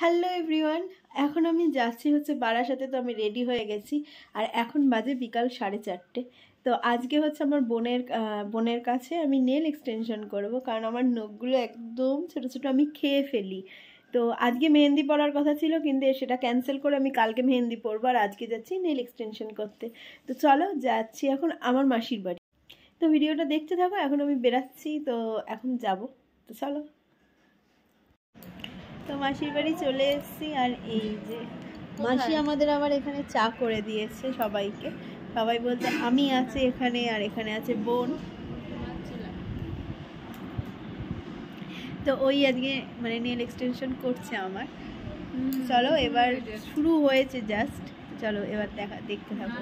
Hello everyone, এখন আমি যাচ্ছি হচ্ছে বারাসাতে। তো আমি রেডি হয়ে গেছি আর এখন বাজে বিকাল 4:30। তো আজকে হচ্ছে আমার বোনের কাছে আমি নেল এক্সটেনশন করব, কারণ আমার নখগুলো একদম ছোট ছোট, আমি খেয়ে ফেলি। তো আজকে মেহেন্দি পরার কথা ছিল, কিন্তু সেটা ক্যান্সেল করে আমি কালকে মেহেন্দি পরবো, আর আজকে যাচ্ছি নেল এক্সটেনশন করতে। তো চলো, যাচ্ছি এখন আমার মাসির বাড়ি। তো ভিডিওটা দেখতে থাকো, এখন আমি বেরাচ্ছি, তো এখন যাব। তো চলো। তো মাসির বাড়ি চলে এসেছি, আর এই যে মাসি আমাদের আবার এখানে চা করে দিয়েছে সবাইকে। সবাই বলছে আমি আছে এখানে, আর এখানে আছে বোন। তো ওই আজকে মানে নেল এক্সটেনশন করছে আমার। চলো, এবার শুরু হয়েছে জাস্ট। চলো এবার দেখতে থাকো।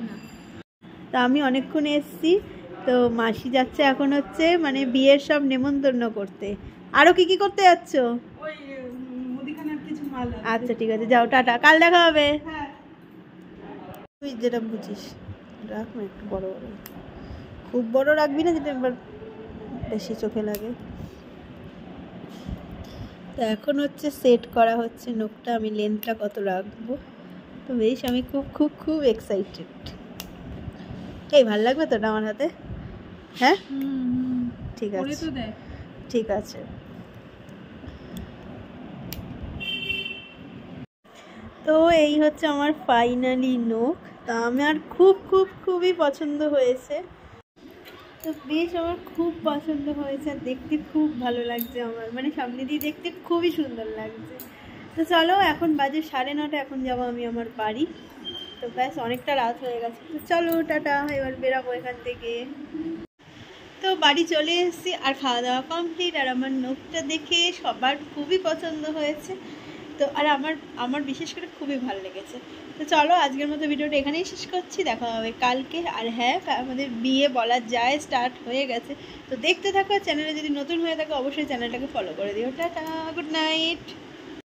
তো আমি অনেকক্ষণ এসেছি। তো মাসি যাচ্ছে এখন হচ্ছে মানে বিয়ের সব নেমন্তন্ন করতে। আরো কি কি করতে যাচ্ছ? আচ্ছা ঠিক আছে, যাও, টাটা, কাল দেখা হবে। তুই যেটা বুঝিস রাখ না, একটু বড় বড়, খুব বড় রাখবি না, যেটা একবার বেশি চোখে লাগে। তো এখন হচ্ছে সেট করা হচ্ছে নখটা, আমি লেন্থটা কত রাখবো। তো বেশ, আমি খুব খুব খুব এক্সাইটেড। এই ভালো লাগবে তো আমার হাতে? হ্যাঁ ঠিক আছে, ঠিক আছে। তো এই হচ্ছে আমার ফাইনালি নখ। তা আমার খুব খুব খুবই পছন্দ হয়েছে। তো বেশ আমার খুব পছন্দ হয়েছে, আর দেখতে খুব ভালো লাগছে আমার, মানে সামনে দিয়ে দেখতে খুবই সুন্দর লাগছে। তো চলো, এখন বাজে 9:30, এখন যাবো আমি আমার বাড়ি। তো ব্যাস, অনেকটা রাত হয়ে গেছে। তো চলো টাটা, এবার বেরাবো এখান থেকে। তো বাড়ি চলে এসেছি, আর খাওয়া দাওয়া কমপ্লিট, আর আমার নখটা দেখে সবার খুবই পছন্দ হয়েছে। তো আর আমার বিশেষ করে খুবই ভালো লেগেছে। তো চলো, আজকের মতো ভিডিওটা এখানেই শেষ করছি, দেখা হবে কালকে। আর হ্যাঁ, আমাদের বিয়ে বলা যায় স্টার্ট হয়ে গেছে। তো দেখতে থাকো, চ্যানেলে যদি নতুন হয়ে থাকে অবশ্যই চ্যানেলটাকে ফলো করে দিও। Tata, good night.